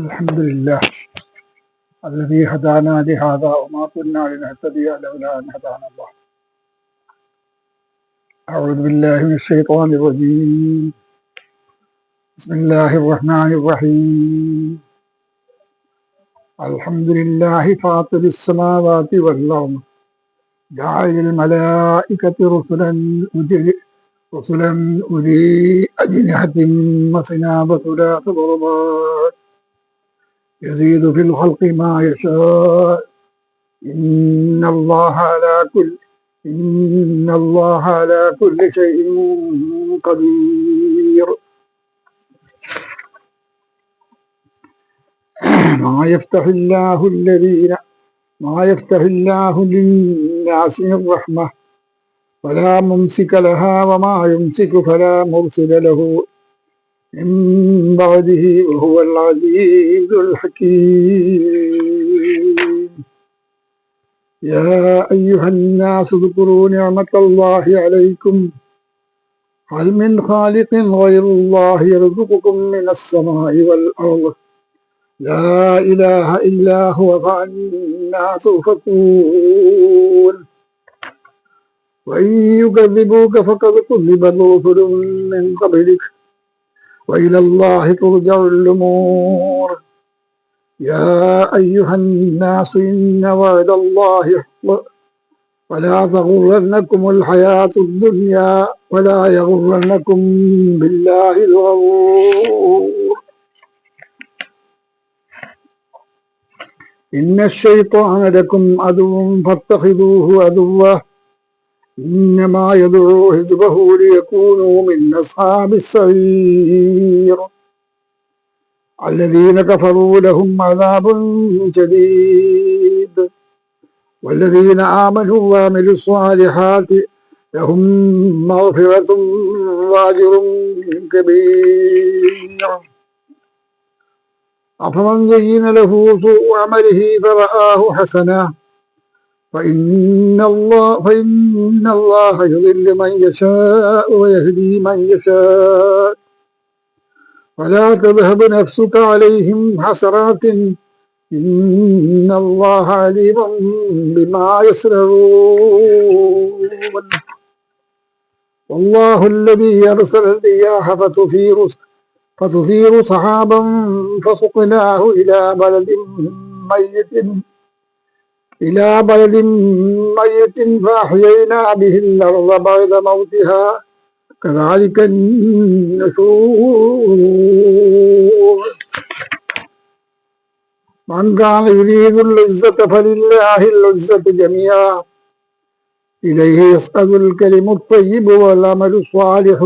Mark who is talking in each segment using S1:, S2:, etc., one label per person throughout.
S1: الحمد لله الذي هدانا لهذا وما كنا لنهتدي لولا أن هدانا الله. أعوذ بالله من الشيطان الرجيم. بسم الله الرحمن الرحيم. الحمد لله فاطر السماوات والأرض جاعل الملائكة رسلا أولي أجنحة مثنى وثلاث ورباع يزيد في الخلق ما يشاء إن الله على كل شيء قدير. ما يفتح الله للناس من رحمة فلا ممسك لها وما يمسك فلا مرسل له من بعده وهو العزيز الحكيم. يا أيها الناس اذكروا نعمة الله عليكم هل من خالق غير الله يرزقكم من السماء والأرض لا إله إلا هو فأنا تؤفكون. وإن يكذبوك فقد كذب رسل من قبلك وإلى الله ترجع الأمور. يا أيها الناس إن وعد الله حق ولا تغرنكم الحياة الدنيا ولا يغرنكم بالله الغرور. إن الشيطان لكم عدو فاتخذوه عدوا إنما يدعو حزبه ليكونوا من أصحاب السعير. الذين كفروا لهم عذاب شديد والذين آمنوا وعملوا الصالحات لهم مغفرة وأجر كبير. أفمن زين له سوء عمله فرآه حسنا فإن الله يضل من يشاء ويهدي من يشاء ولا تذهب نفسك عليهم حسرات إن الله عليم بما يصنعون. والله الذي أرسل الرياح فتثير سحابا فسقناه إلى بلد ميت فأحيينا به الأرض بعد موتها كذلك النشور. من كان يريد العزة فلله العزة جميعا إليه يصعد الكلم الطيب والعمل الصالح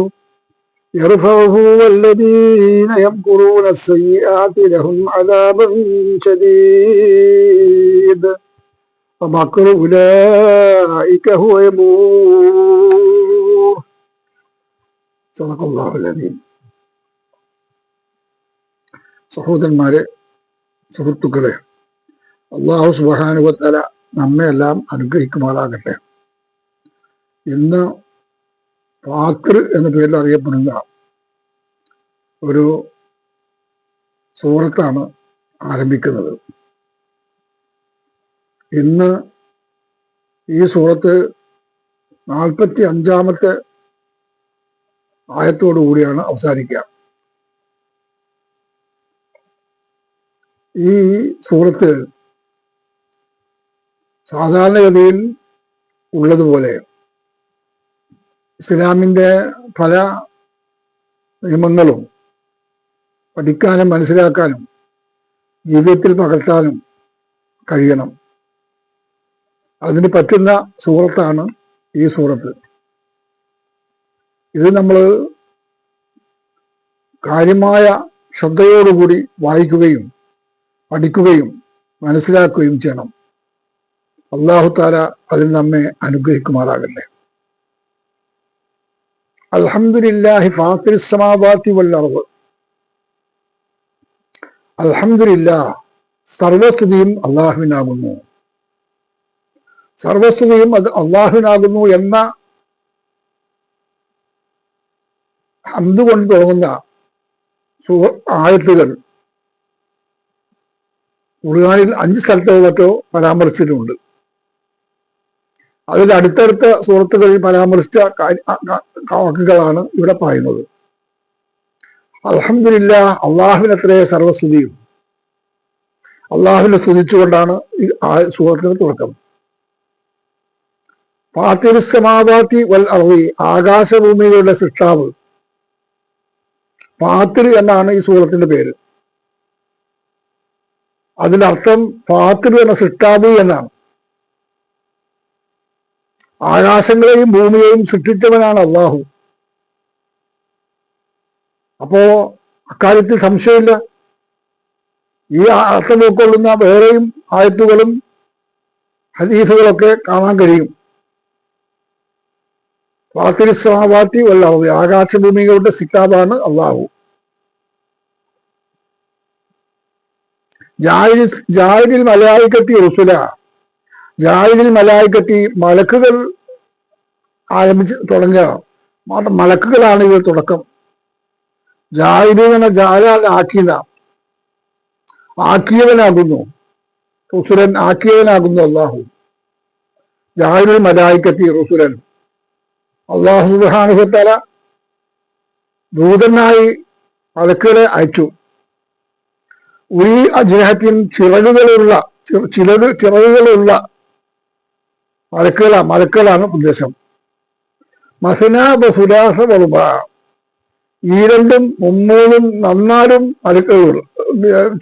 S1: يرفعه والذين يمكرون السيئات لهم عذاب شديد ومكر أولئك هو يبور. صدق الله العظيم. സഹോദരന്മാരെ, സുഹൃത്തുക്കളെ, അല്ലാഹു സുബ്ഹാനഹു വ തആല നമ്മെല്ലാം അനുഗ്രഹിക്കുമാറാകട്ടെ. ഇന്ന് ഫാത്തിർ എന്ന പേരിൽ അറിയപ്പെടുന്ന ഒരു സൂറത്താണ് ആരംഭിക്കുന്നത്. ഇന്ന് ഈ സൂറത്ത് 45-ാമത്തെ ആയത്തോടു കൂടിയാണ് അവസാനിക്കുക. ഈ സൂറത്ത് സാധാരണഗതിയിൽ ഉള്ളതുപോലെ ഇസ്ലാമിൻ്റെ പല നിയമങ്ങളും പഠിക്കാനും മനസ്സിലാക്കാനും ജീവിതത്തിൽ പകർത്താനും കഴിയണം. അതിന് പറ്റുന്ന സൂറത്താണ് ഈ സൂറത്ത്. ഇത് നമ്മൾ കാര്യമായ ശ്രദ്ധയോടുകൂടി വായിക്കുകയും പഠിക്കുകയും മനസ്സിലാക്കുകയും ചെയ്യണം. അല്ലാഹു തആല അതിൽ നമ്മെ അനുഗ്രഹിക്കുമാറാകട്ടെ. അൽഹംദുലില്ലാഹി ഫാത്തിറിസ് സമാവാതി വൽ അർദ്. അൽഹംദുലില്ലാഹ്, സർവസ്തുതിയും അല്ലാഹുവിനാകുന്നു. സർവസ്തുതിയും അത് അല്ലാഹുവിനാകുന്നു എന്ന ഹംദ് കൊണ്ട് തുടങ്ങുന്ന ആയത്തുകൾ ഖുർആനിൽ 5 സ്ഥലത്തോ മറ്റോ പരാമർശിച്ചിട്ടുണ്ട്. അതിൽ അടുത്തടുത്ത സൂറത്തുകളിൽ പരാമർശിച്ച വാക്കുകളാണ് ഇവിടെ പറയുന്നത്. അൽഹംദുലില്ലാഹ്, അള്ളാഹുവിനത്രേ സർവസ്തുതിയും. അള്ളാഹുവിനെ സ്തുതിച്ചുകൊണ്ടാണ് ഈ സൂറത്തിന് തുടക്കം. ഫാത്തിറുസ് സമാവാതി വൽ അർളി, ആകാശഭൂമികളുടെ സൃഷ്ടാവ്. ഫാത്തിർ എന്നാണ് ഈ സൂറത്തിന്റെ പേര്. അതിന്റെ അർത്ഥം ഫാത്തിർ എന്ന സൃഷ്ടാവ് എന്നാണ്. ആകാശങ്ങളെയും ഭൂമിയെയും സൃഷ്ടിച്ചവനാണ് അള്ളാഹു. അപ്പോ അക്കാര്യത്തിൽ സംശയമില്ല. ഈ അർത്ഥം ഉൾക്കൊള്ളുന്ന വേറെയും ആയത്തുകളും ഹദീസുകളൊക്കെ കാണാൻ കഴിയും. ഫാത്തിറുസ് സമാവാതി വൽ അർളി, ആകാശഭൂമികളുടെ സൃഷ്ടാവാണ് അള്ളാഹു. ജാഇലിൽ മലായികത്തി റുസുല, ജാഇലിൽ മലായികത്തി, മലക്കുകൾ ആരംഭിച്ച് തുടങ്ങുകയാണ്. മലക്കുകളാണ് ഇതിൽ തുടക്കം. ജാഇലി എന്ന ജാലാൽ ആക്കിയ, ആക്കിയവനാകുന്നു. റുസുലൻ, ആക്കിയവനാകുന്നു അള്ളാഹു. ജാഇലുൽ മലായികത്തി റുസുലൻ, അള്ളാഹു സുബ്ഹാനഹു വ തആല ദൂതനായി മലക്കുകളെ അയച്ചു. ഉൽ അജ്നഹത്തിൻ, ചിറകുകളുള്ള മലക്കുകളാണ് ഉദ്ദേശം. മസന ബസുലാസ വറുബ, ഈ രണ്ടും മുമ്മൂന്നും നന്നാലും മലക്കുകൾ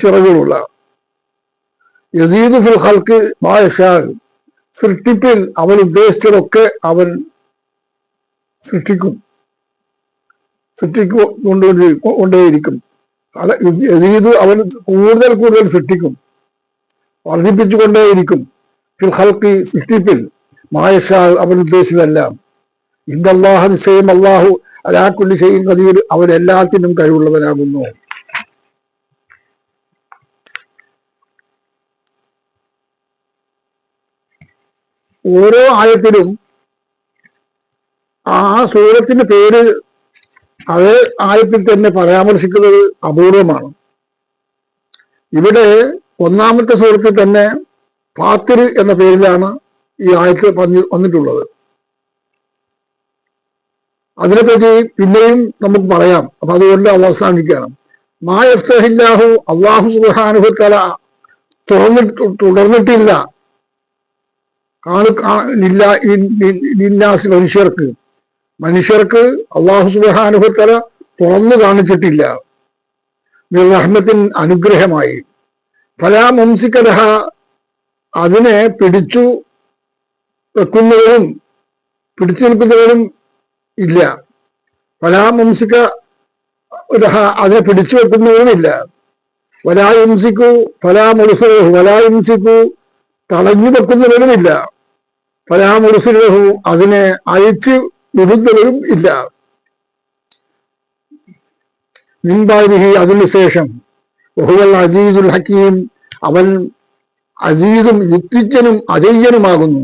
S1: ചിറകുകളുള്ള. യസീദു ഫിൽ ഖൽഖി മാ യശാ, സൃഷ്ടിപ്പിൽ അവൻ ഉദ്ദേശിച്ചതൊക്കെ അവൻ കൊണ്ടേയിരിക്കും. യസീദു, അവൻ കൂടുതൽ സൃഷ്ടിക്കും, വർദ്ധിപ്പിച്ചുകൊണ്ടേയിരിക്കും. ഫിൽ ഖൽഖി, സൃഷ്ടിപ്പിൽ. മാ യശാ, അവൻ ഉദ്ദേശിച്ചതെല്ലാം. ഇന്നല്ലാഹ, നിശ്ചയം അല്ലാഹു അലാ കുല്ലി ഷൈഇൻ ഖദീർ, അവൻ എല്ലാത്തിനും കഴിവുള്ളവനാകുന്നു. ഓരോ ആയത്തിലും ആ സൂറത്തിന്റെ പേര് അതേ ആയത്തിൽ തന്നെ പരാമർശിക്കുന്നത് അപൂർവമാണ്. ഇവിടെ ഒന്നാമത്തെ സൂറത്തിൽ തന്നെ ഫാത്തിർ എന്ന പേരിലാണ് ഈ ആയത്ത് വന്നിട്ടുള്ളത്. അതിനെപ്പറ്റി പിന്നെയും നമുക്ക് പറയാം. അപ്പൊ അതുകൊണ്ട് അവസാനിക്കണം. മാ യഫ്തഹില്ലാഹു, അല്ലാഹു സുബ്ഹാനഹു വ തആല തുടർന്നിട്ടില്ല മനുഷ്യർക്ക് അല്ലാഹു സുബ്ഹാനഹു വ തആല തുറന്നു കാണിച്ചിട്ടില്ല. മിർ റഹ്മത്തിൻ, അനുഗ്രഹമായി. ഫലാ മുംസിക ലഹ, അതിനെ പിടിച്ചു നിൽക്കുന്നവരും ഇല്ല. ഫലാ മുംസിക ലഹ, അതിനെ പിടിച്ചു വെക്കുന്നവരുമില്ല. വലാ യുംസിക്കു ഫലാ മുർസിലഹു, വലാ യുംസിക്കു, തടഞ്ഞു വെക്കുന്നവരുമില്ല. ഫലാ മുർസിലഹു, അതിനെ അയച്ചു വിടുന്നവരും ഇല്ല. മിൻ ബഅദിഹി, അതിനുശേഷം. വഹുവൽ അസീസുൽ ഹകീം, അവൻ അസീസും യുക്തിജ്ഞനും അജയ്യനുമാകുന്നു.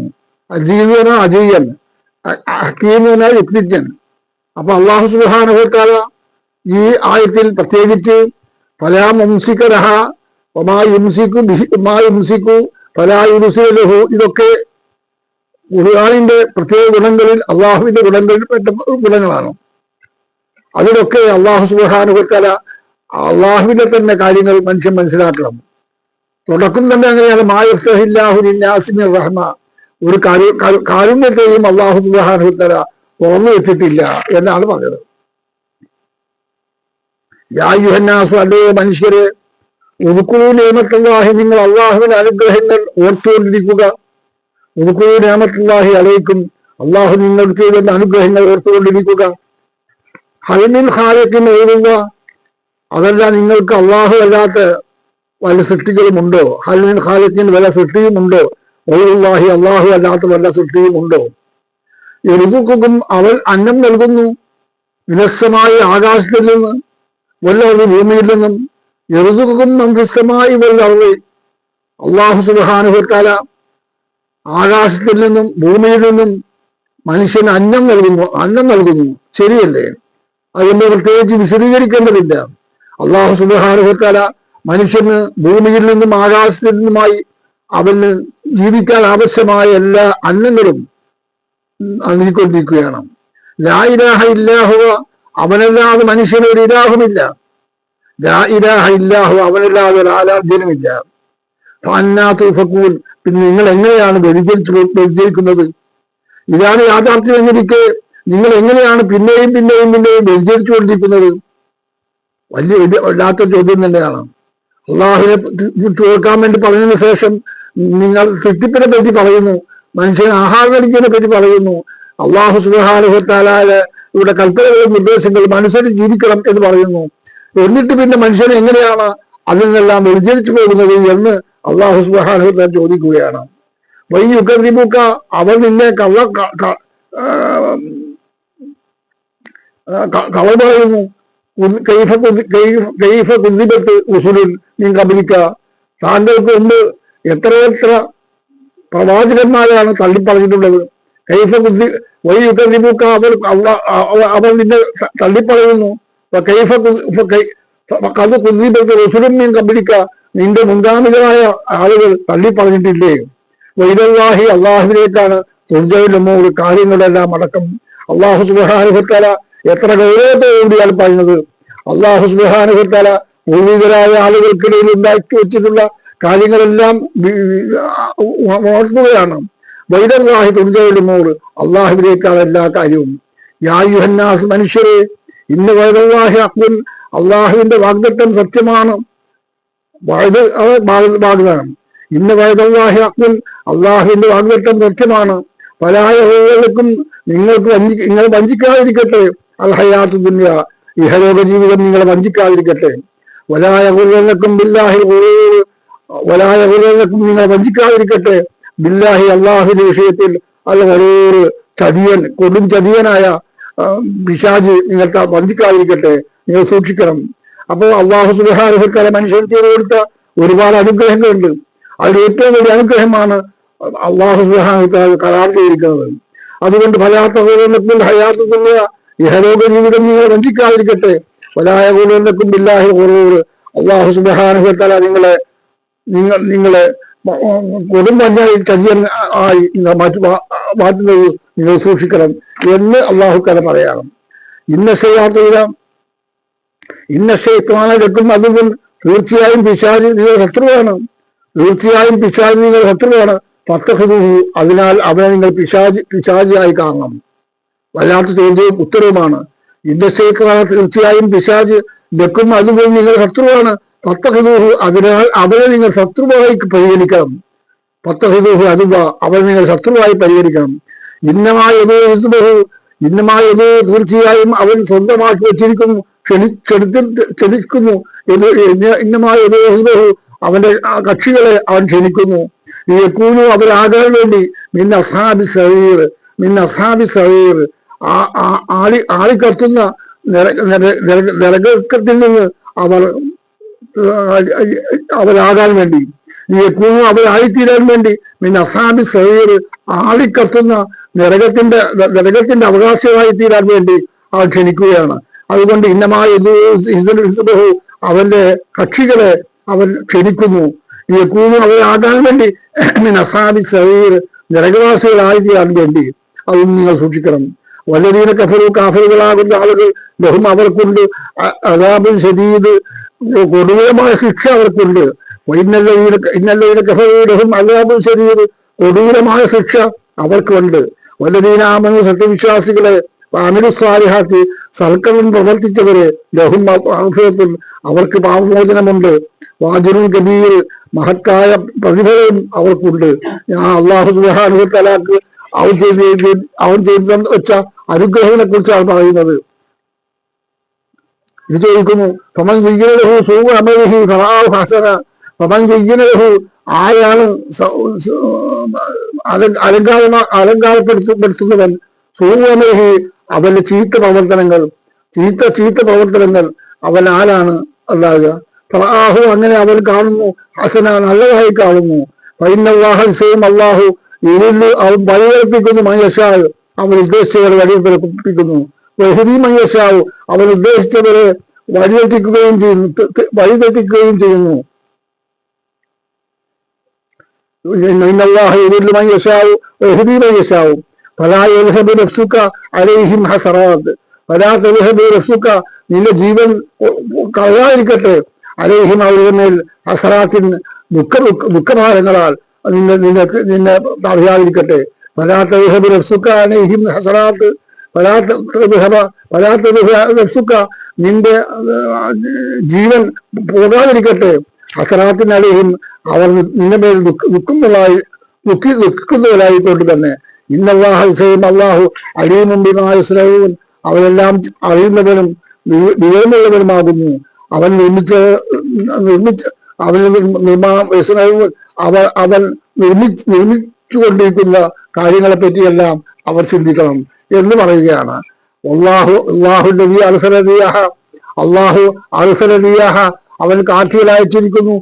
S1: അസീസ് എന്ന അജയ്യൻ, ഹക്കീം എന്ന യുക്തിജ്ഞൻ. അപ്പൊ അല്ലാഹു സുബ്ഹാനഹു വ തആല ഈ ആയത്തിൽ പ്രത്യേകിച്ച് ഫലാ മുംസിക ലഹ വമാ യുംസികു ഫലാ യുർസിലു ലഹു, ഇതൊക്കെ ഖുർആനിന്റെ പ്രത്യേക ഗുണങ്ങളിൽ, അള്ളാഹുവിന്റെ ഗുണങ്ങളിൽപ്പെട്ട ഗുണങ്ങളാണ്. അതിലൊക്കെ അല്ലാഹു സുബ്ഹാനഹു വ തആല, അള്ളാഹുവിന്റെ തന്നെ കാര്യങ്ങൾ മനുഷ്യൻ മനസ്സിലാക്കണം. തുടക്കം തന്നെ അങ്ങനെയാണ്. മാ യഫ്തഹില്ലാഹു ലിന്നാസി മിർ റഹ്മ, ഒരു കാരുണ്യത്തെയും അല്ലാഹു സുബ്ഹാനഹു വ തആല തുറന്നു വെച്ചിട്ടില്ല എന്നാണ് പറഞ്ഞത്. യാ അയ്യുഹന്നാസു, അല്ലയോ മനുഷ്യരെ, ഉദ്കുറൂ നിഅമത്തല്ലാഹി, നിങ്ങൾ അള്ളാഹുവിന്റെ അനുഗ്രഹങ്ങൾ ഓർത്തുകൊണ്ടിരിക്കുക. ഉദ്കുറൂ നിഅമത്തല്ലാഹി അലൈക്കും, അള്ളാഹു നിങ്ങൾക്ക് ചെയ്ത അനുഗ്രഹങ്ങൾ ഓർത്തുകൊണ്ടിരിക്കുക. ഹൽ മിൻ ഖാലിഖിൻ ഗൈറുള്ള, അതല്ല നിങ്ങൾക്ക് അള്ളാഹു അല്ലാത്ത വല്ല സൃഷ്ടികളുമുണ്ടോ? ഹൽ മിൻ ഖാലിഖിൻ, വല്ല സൃഷ്ടിയുമുണ്ടോ? ഗൈറുല്ലാഹി, അള്ളാഹു അല്ലാത്ത വല്ല സൃഷ്ടിയുമുണ്ടോ? യർസുഖുക്കും, അവൻ അന്നം നൽകുന്നു. മിനസ്സമായി, ആകാശത്തിൽ നിന്ന്. വല്ലർദി, ഭൂമിയിൽ നിന്നും. യർസുഖുക്കും മൻ ഫിസ്സമായി വല്ലർദി, അല്ലാഹു സുബ്ഹാനഹു വ തആല ആകാശത്തിൽ നിന്നും ഭൂമിയിൽ നിന്നും മനുഷ്യന് അന്നം നൽകുന്നു. ശരിയല്ലേ? അതിന്റെ പ്രത്യേകിച്ച് വിശദീകരിക്കേണ്ടതില്ല. അല്ലാഹു സുബ്ഹാനഹു വ തആല മനുഷ്യന് ഭൂമിയിൽ നിന്നും ആകാശത്തിൽ നിന്നുമായി അവന് ജീവിക്കാൻ ആവശ്യമായ എല്ലാ അന്നങ്ങളും നൽകിക്കൊണ്ടിരിക്കുകയാണ്. ലാ ഇലാഹ ഇല്ലാഹുവ, അവനല്ലാതെ മനുഷ്യന് ഒരു ഇലാഹുമില്ല. ലാ ഇലാഹ ഇല്ലാഹു, അവനല്ലാതെ ഒരു ആരാധ്യനുമില്ല. ഫഅന്നാ തുഫകൂൻ, പിന്നെ നിങ്ങൾ എങ്ങനെയാണ് വ്യതിചരിക്കുന്നത്? ഇതാണ് യാഥാർത്ഥ്യം എന്നിരിക്കെ നിങ്ങൾ എങ്ങനെയാണ് പിന്നെയും പിന്നെയും പിന്നെയും വ്യതിചരിച്ചുകൊണ്ടിരിക്കുന്നത്? വലിയ വല്ലാത്ത ചോദ്യം തന്നെയാണ്. അള്ളാഹുവിനെ കേൾക്കാൻ വേണ്ടി പറഞ്ഞതിന് ശേഷം നിങ്ങൾ സൃഷ്ടിപ്പിനെ പറ്റി പറയുന്നു, മനുഷ്യന് ആഹാരം കഴിക്കുന്നതിനെ പറ്റി പറയുന്നു, അള്ളാഹു സുബ്ഹാനഹു വ തആല ഇവിടെ കൽപ്പനകളും നിർദ്ദേശങ്ങളും അനുസരിച്ച് ജീവിക്കണം എന്ന് പറയുന്നു. എന്നിട്ട് പിന്നെ മനുഷ്യൻ എങ്ങനെയാണ് അതിൽ നിന്നെല്ലാം വ്യതിചരിച്ചു പോകുന്നത് എന്ന് അള്ളാഹു സുബ്ഹാനഹു വ തആല ചോദിക്കുകയാണ്. വയ്യുക്കദ്ദിബുക, അവൻ നിന്നെ കള പറയുന്നു. കൈഫ കുദ്ദിബത്ത് ഉസുലുൻ മിൻ ഖബ്ലിക, താങ്കൾക്ക് മുമ്പ് എത്രയെത്ര പ്രവാചകന്മാരാണ് തള്ളിപ്പറഞ്ഞിട്ടുള്ളത്. കൈഫ വയ്യുക്കദ്ദിബുക, അവർ നിന്നെ തള്ളിപ്പറയുന്നു. കൈഫ ഖദ് കുദ്ദിബത്ത് ഉസുലുൻ മിൻ ഖബ്ലിക, നിന്റെ മുൻഗാമികളായ ആളുകൾ തള്ളിപ്പറഞ്ഞിട്ടില്ലേ? വൈലല്ലാഹി, അള്ളാഹുവിനേക്കാണ് തുർജഉൽ ഉമൂർ, കാര്യങ്ങളെല്ലാം അടക്കം. അള്ളാഹു സുബ്ഹാനഹു വ തആല എത്ര ഗൗരവത്തോടുകൂടിയാണ് പറയുന്നത്. അള്ളാഹു സുബ്ഹാനഹു വ തആല പൂർവികരായ ആളുകൾക്കിടയിൽ ഉണ്ടാക്കി വെച്ചിട്ടുള്ള കാര്യങ്ങളെല്ലാം ഓർക്കുകയാണ്. വൈലല്ലാഹി തുർജഉൽ ഉമൂർ, അള്ളാഹുവിനേക്കാണ് എല്ലാ കാര്യവും. യാ അയ്യുഹന്നാസ്, മനുഷ്യരെ, ഇന്ന വഅദല്ലാഹി ഹഖ്ഖുൻ, അള്ളാഹുവിന്റെ വാഗ്ദത്തം സത്യമാണ്. വാഗ്ദാനം ഇന്ന വഅദല്ലാഹി ഹഖ്ഖുൻ, അള്ളാഹുവിന്റെ വാഗ്ദത്തം സത്യമാണ്. പലായഹുകൾക്കും നിങ്ങൾ വഞ്ചിക്കാതിരിക്കട്ടെ. അൽ ഹയാത്തു ദുനിയ, ഇഹലോക ജീവിതം നിങ്ങളെ വഞ്ചിക്കാതിരിക്കട്ടെ. വലായഹുലക്കും ബില്ലാഹി ഗുറൂർ, വലായഹുലക്കും നിങ്ങൾ വഞ്ചിക്കാതിരിക്കട്ടെ. ബില്ലാഹി, അള്ളാഹുവിന്റെ വിഷയത്തിൽ അൽ ഗുറൂർ, ചതിയൻ, കൊടും ചതിയനായ പിശാച് നിങ്ങൾക്ക് വഞ്ചിക്കാതിരിക്കട്ടെ. നിങ്ങൾ സൂക്ഷിക്കണം. അപ്പോൾ അള്ളാഹു സുബ്ഹാനഹു വ തആല മനുഷ്യൻ ചെയ്തു കൊടുത്ത ഒരുപാട് അനുഗ്രഹങ്ങളുണ്ട്. അതിൽ ഏറ്റവും വലിയ അനുഗ്രഹമാണ് അള്ളാഹു സുബ്ഹാനഹു വ തആല കരാർ ചെയ്തിരിക്കുന്നത്. അതുകൊണ്ട് ഫലാത്തഹുലക്കും ഹയാത്തു ദുനിയ, ഇഹലോക ജീവിതം നിങ്ങൾ വഞ്ചിക്കാതിരിക്കട്ടെ. വലായഹുലക്കും ബില്ലാഹി ഗുറൂർ, അള്ളാഹു സുബ്ഹാനഹു വ തആല നിങ്ങളെ കൊടും ചതിയൻ ആയി മാറ്റുന്നത് നിങ്ങൾ സൂക്ഷിക്കണം എന്ന് അള്ളാഹു തആല പറയണം. ഇന്ന ശൈത്വാനലക്കും, അതും തീർച്ചയായും പിശാച് നിങ്ങൾ ശത്രുവാണ്. തീർച്ചയായും പിശാച് നിങ്ങൾ ശത്രുവാണ്. ഫത്തഖ്ദുഹു, അതിനാൽ അവനെ നിങ്ങൾ പിശാചിയായി കാണണം. വല്ലാത്ത ചോദ്യവും ഉത്തരവുമാണ്. ഇന്ന ശൈത്വാന, തീർച്ചയായും പിശാച് ലക്കും, അതും നിങ്ങൾ ശത്രുവാണ്. ഫത്തഖ്ദുഹു, അതിനാൽ അവനെ നിങ്ങൾ ശത്രുവായി പരിഗണിക്കണം. ഫത്തഖ്ദുഹു അതുവ, അവനെ നിങ്ങൾ ശത്രുവായി പരിഗണിക്കണം. ഇന്നമായതോ തീർച്ചയായും അവൻ സ്വന്തമാക്കി വെച്ചിരിക്കുന്നു, ക്ഷണിക്കുന്നു. ഇന്നമായതോ അവന്റെ കക്ഷികളെ അവൻ ക്ഷണിക്കുന്നു. യകൂനു, അവരാകാൻ വേണ്ടി മിൻ അസ്ഹാബി സഈർ, ആളിക്കത്തുന്ന നരകത്തിൽ നിന്ന് അവരാകാൻ വേണ്ടി. യകൂനു, അവരായിത്തീരാൻ വേണ്ടി മിൻ അസ്ഹാബി സഈർ, ആളിക്കത്തുന്ന നരകത്തിന്റെ അവകാശമായി തീരാൻ വേണ്ടി അവൻ ക്ഷണിക്കുകയാണ്. അതുകൊണ്ട് അവന്റെ കക്ഷികളെ അവൻ ക്ഷണിക്കുന്നു. യകൂനു, അവരാകാൻ വേണ്ടി മിൻ അസ്ഹാബി സഈർ, നരകവാസികളായി തീരാൻ വേണ്ടി. അതും നിങ്ങൾ സൂക്ഷിക്കണം. വല്ലദീന കഫറു, കാഫിറുകളാകുന്ന ആളുകൾ, ലഹും അവർക്കുണ്ട് അദാബുൻ ശദീദ്, കൊടൂരമായ ശിക്ഷ അവർക്കുണ്ട്. ഇന്നല്ലദീന കഫറു ലഹും അദാബുൻ ശദീദ്, കൊടൂരമായ ശിക്ഷ അവർക്കുണ്ട്. വല്ലദീന ആമനു, സത്യവിശ്വാസികളെ, അമിലുസ്സാലിഹാത്ത്, സൽക്കർമ്മം പ്രവർത്തിച്ചവരെ, ലഹും മഗ്ഫിറത്തുൻ, അവർക്ക് പാപമോചനമുണ്ട്. വാജിറുൻ കബീർ, മഹത്തായ പ്രതിഫലവും അവർക്കുണ്ട്. അല്ലാഹു സുബ്ഹാനഹു വ തആലക്ക് അവൻ ചെയ്ത് വെച്ച അനുഗ്രഹങ്ങളെ കുറിച്ചാണ് പറയുന്നത്. ഇത് ചോദിക്കുന്നു, ഫമൻ സുയ്യിനലഹു സൂഉ അമലിഹി ഫറആഹു ഹസന, ഫമൻ സുയ്യിനലഹു, ആരാണ് അലങ്കാരപ്പെടുത്തുന്നവൻ, സൂഉ അമലിഹി, അവന്റെ ചീത്ത പ്രവർത്തനങ്ങൾ അവൻ ആരാണ് ഉണ്ടാകുക. ഫറആഹു, അങ്ങനെ അവൻ കാണുന്നു, ഹസന, നല്ലതായി കാണുന്നു. ഫഇന്നല്ലാഹ, നിശ്ചയം അല്ലാഹു, അവൻ വഴികൽപ്പിക്കുന്നു, അവൻ ഉദ്ദേശിച്ചവരെ വഴികൽപ്പിക്കുന്നു. വഹ്ദി മൻ യശാഉ, അവൻ ഉദ്ദേശിച്ചവരെ വഴിതെറ്റിക്കുകയും ചെയ്യുന്നു. ഇന്നല്ലാഹു യുദില്ലു മൻ യശാഉ വയഹ്ദീ മൻ യശാഉ ഫലാ യദ്ഹബു നഫ്സുക അലൈഹിം ഹസറാത്ത് ഫലാ തദ്ഹബു നഫ്സുക, നിന്റെ ജീവൻ കളയാതിരിക്കട്ടെ, അലൈഹിം അവരുടെ മേൽ ഹസറാത്തിൻ ദുഃഖഭാരങ്ങളാൽ നിന്നെ തടയാതിരിക്കട്ടെ. ഫലാ തദ്ഹബു നഫ്സുക അലൈഹിം ഹസറാത്ത് ഫലാ തദ്ഹബു നഫ്സുക, നിന്റെ ജീവൻ പോകാതിരിക്കട്ടെ, ഹസറാത്തിനലയും അവർ നിന്റെ മേൽ ദുഃഖിക്കുന്നവരായിക്കൊണ്ട് തന്നെ. ഇന്നല്ലാഹുസയും അള്ളാഹു അലീമും ബിമാ യസ്നഊൻ, അവരെല്ലാം അറിയുന്നവനും വിവരമുള്ളവനുമാകുന്നു. അവൻ നിർമ്മിച്ചുകൊണ്ടിരിക്കുന്ന കാര്യങ്ങളെ പറ്റിയെല്ലാം അവർ ചിന്തിക്കണം എന്ന് പറയുകയാണ്. അള്ളാഹു അർസലറിയാഹ, അവൻ കാറ്റുകളയച്ചിരിക്കുന്നു.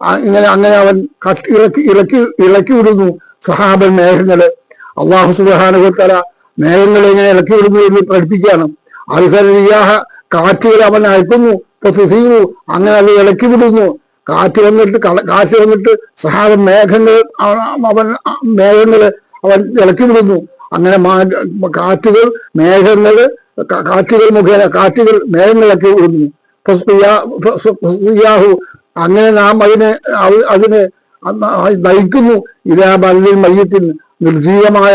S1: അങ്ങനെ അവൻ ഇളക്കി വിടുന്നു സഹാബൻ മേഘങ്ങള്. അള്ളാഹു സുബ്ഹാനഹു വ തആല മേഘങ്ങളെ ഇങ്ങനെ ഇളക്കി വിടുന്നു എന്ന് പഠിപ്പിക്കുകയാണ്. അർസലറിയാഹ, കാറ്റുകൾ അവൻ അയക്കുന്നു. അങ്ങനെ അത് ഇളക്കി വിടുന്നു. കാറ്റ് വന്നിട്ട് സഹാബൻ മേഘങ്ങള് അവൻ ഇളക്കി വിടുന്നു. അങ്ങനെ കാറ്റുകൾ മേഘങ്ങളൊക്കെ വിടുന്നു. അങ്ങനെ നാം അതിനെ നയിക്കുന്നു. ഇലാ ബൽദിൻ മയ്യിത്തിൻ, നിർജീവമായ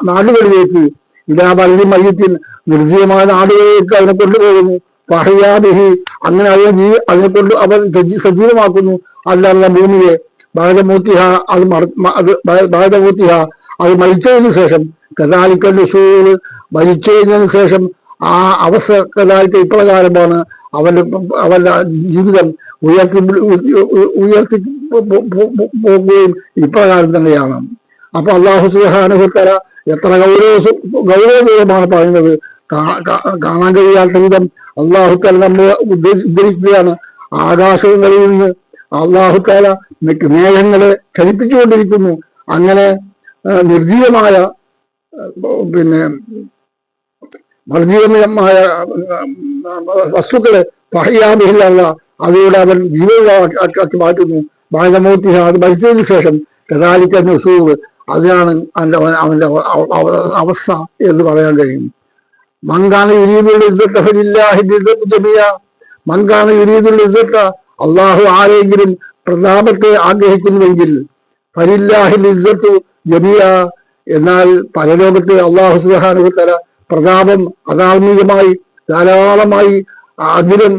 S1: നാടുകളിലേക്ക്. ഇലാ ബൽദിൻ മയ്യിത്തിൻ, നിർജീവമായ നാടുകളിലേക്ക് അതിനെ കൊണ്ടുപോകുന്നു. ഫഹ്യാബിഹി, അങ്ങനെ അതിനെ കൊണ്ട് അവൻ സജീവമാക്കുന്നു. അല്ല ഭൂമിയെ ബാധമൂത്തിഹ, അത് മരിച്ചതിനു ശേഷം. കദാലിക്കൽ നുശൂർ, മരിച്ചതിനു ശേഷം ആ അവസ്ഥ കദാലിക്ക ഇപ്രകാരമാണ് അവന്റെ ജീവിതം ഉയർത്തി പോകുകയും ഇപ്രകാരം തന്നെയാണ്. അപ്പൊ അല്ലാഹു സുബ്ഹാനഹു വ തആല എത്ര ഗൗരവപൂർവ്വമാണ് പറയുന്നത്. കാണാൻ കഴിയാത്ത വിധം അല്ലാഹു തആല നമ്മളെ ഉദ്ധരിക്കുകയാണ്. ആകാശങ്ങളിൽ നിന്ന് അല്ലാഹു തആല മേഘങ്ങളെ ചലിപ്പിച്ചുകൊണ്ടിരിക്കുന്നു. അങ്ങനെ നിർജീവമായ വർജീവമായ വസ്തുക്കളെ പഹയാബിഹില്ല, അതിലൂടെ അവൻ ജീവനാക്കി മാറ്റുന്നു. ബാലമൂർത്തിഹ, അത് മരിച്ചതിന് ശേഷം. കദാലിക്ക നുശൂർ, അതിനാണ് അവന്റെ അവസ്ഥ എന്ന് പറയാൻ കഴിയും. മങ്കാന യുരീദുൽ ഇസ്സത ഫലില്ലാഹി ഇസ്സത്തു ജമിയ, മങ്കാന യുരീദുൽ ഇസ്സത, അല്ലാഹു ആരെങ്കിലും പ്രതാപത്തെ ആഗ്രഹിക്കുന്നുവെങ്കിൽ, ഫലില്ലാഹിൽ ഇസ്സത്തു ജമിയ, എന്നാൽ പരലോകത്ത് അല്ലാഹു സുബ്ഹാനഹു വ തആല പ്രതാപം അധാർമികമായി ധാരാളമായി അഖിലം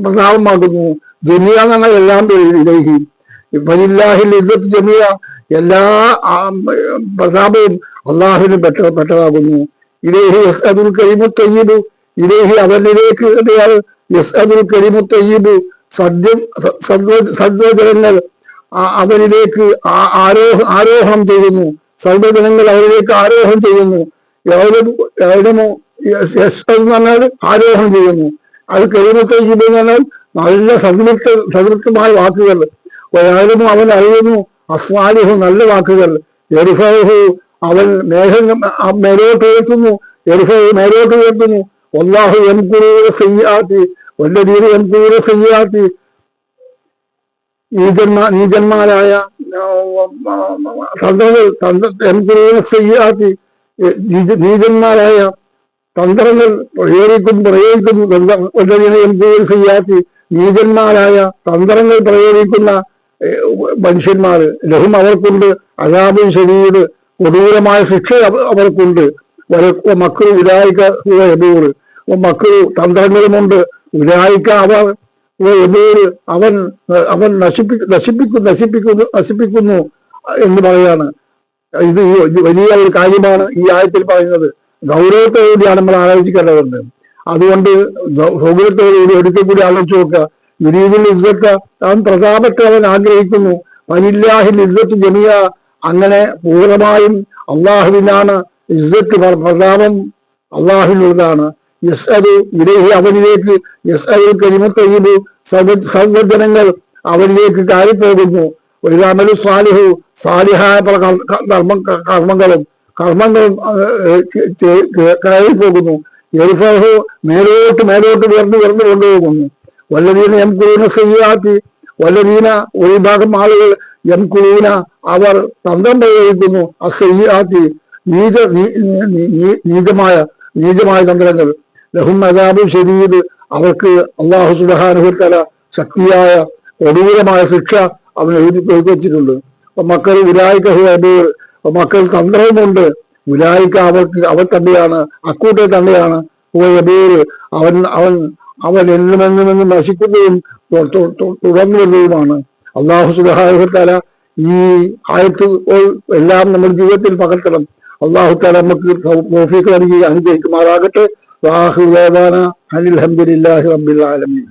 S1: പ്രതാപമാകുന്നു. ജമിയ എന്ന് പറഞ്ഞാൽ എല്ലാം ഇലൈഹി. ഫലില്ലാഹിൽ ഇസ്സത്തു ജമിയ, എല്ലാ പ്രതാപവും അള്ളാഹുവിന് പെട്ടതാകുന്നു. ഇലൈഹി യസ്അദുൽ കലിമു തയ്യിബു, ഇലൈഹി അവനിലേക്ക് യസ്അദുൽ കലിമു തയ്യിബു, സദ്വചനങ്ങൾ അവനിലേക്ക് ആരോഹണം ചെയ്യുന്നു. സർവ്വജനങ്ങൾ അവരിലേക്ക് ആരോഹണം ചെയ്യുന്നു. എന്ന് പറഞ്ഞാൽ ആരോഹണം ചെയ്യുന്നു. അത് കലിമത്തയ്യിബ് എന്ന് പറഞ്ഞാൽ നല്ല സംതൃപ്തമായ വാക്കുകൾ. ഒരാളും അവൻ അറിയുന്നു അസ്വാലിഹു, നല്ല വാക്കുകൾ. എരിഫഹു, അവൻ മേലോട്ട് ഉയർത്തുന്നു. മേലോട്ട് ഉയർത്തുന്നു. വല്ലാഹു യംകുറൂന സയ്യിആത്തി വല്ലദീന യംകുറൂന സയ്യിആത്തി, നീചന്മാരായ നീചന്മാരായ തന്ത്രങ്ങൾ പ്രയോഗിക്കുന്നു. നീചന്മാരായ തന്ത്രങ്ങൾ പ്രയോഗിക്കുന്ന മനുഷ്യന്മാർ, ലഹും അവർക്കുണ്ട് അദാബുൻ ശദീദ്, കൊടൂരമായ ശിക്ഷ അവർക്കുണ്ട്. മക്രു ഉലായിക യബൂർ, മക്രു തന്ത്രങ്ങളുമുണ്ട്. ഉലായിക അവർ അവൻ നശിപ്പിക്കുന്നു എന്ന് പറയാണ്. ഇത് വലിയ ഒരു കാര്യമാണ് ഈ ആയത്തിൽ പറയുന്നത്. ഗൗരവത്തോടുകൂടിയാണ് നമ്മൾ ആലോചിക്കേണ്ടതുണ്ട്. അതുകൊണ്ട് സൗകര്യത്തോടുകൂടി ഒരിക്കൽ കൂടി ആലോചിച്ച് നോക്കുക. യുരീദുൽ ഇസ്സത്ത, അവൻ പ്രതാപത്തെ അവൻ ആഗ്രഹിക്കുന്നു. ഫലില്ലാഹിൽ ഇസ്സത്തു ജമിയ, അങ്ങനെ പൂർണ്ണമായും അള്ളാഹുവിനാണ് ഇസ്സത്ത്, പ്രതാപം അള്ളാഹുവിനുള്ളതാണ്. യസ്അദു ഇലൈഹി, അവനിലേക്ക് യസ്അദുൽ കലിമു തയ്യിബു, സർവ്വജനങ്ങൾ അവനിലേക്ക് കയറിപ്പോകുന്നു. ഒരമലു സാലിഹു, സാലിഹായ കർമ്മങ്ങളും കർമ്മങ്ങളും കയറി പോകുന്നു. എൽഫഹു മേലോട്ട് മേലോട്ട് ഉയർന്നു കൊണ്ടുപോകുന്നു. വല്ലതീന യംകുറൂന സയ്യാത്തി, വല്ലതീന ഒരു ഭാഗം ആളുകൾ യംകുറൂന അവർ തന്ത്രം പ്രയോഗിക്കുന്നു, അസയ്യാത്തി നീചമായ തന്ത്രങ്ങൾ. ലഹും അദാബുൻ ശദീദ്, അവർക്ക് അല്ലാഹു സുബ്ഹാനഹു വ തആല ശക്തിയായ കൊടൂരമായ ശിക്ഷ അവൻ എഴുതി വെച്ചിട്ടുണ്ട്. മക്കൾ വിലായിക്കഹു അബൂർ, മക്കൾ തന്ത്രവുമുണ്ട്. വിലായിക്ക അവൻ തന്നെയാണ്, അക്കൂട്ടെ തന്നെയാണ്. അബൂർ അവൻ അവൻ അവൻ എന്നുമെന്നുമെന്നും നശിക്കുന്നതും തുടർന്നു വരുന്നതുമാണ്. അല്ലാഹു സുബ്ഹാനഹു വ തആല ഈ ആയത്ത് എല്ലാം നമ്മുടെ ജീവിതത്തിൽ പകർത്തണം. അല്ലാഹു തആല നമുക്ക് തൗഫീഖ് നൽകി അനുഗ്രഹിക്കുമാറാകട്ടെ. വാഹിറു ദഅവാന അനിൽ ഹംദുലില്ലാഹി റബ്ബിൽ ആലമീൻ.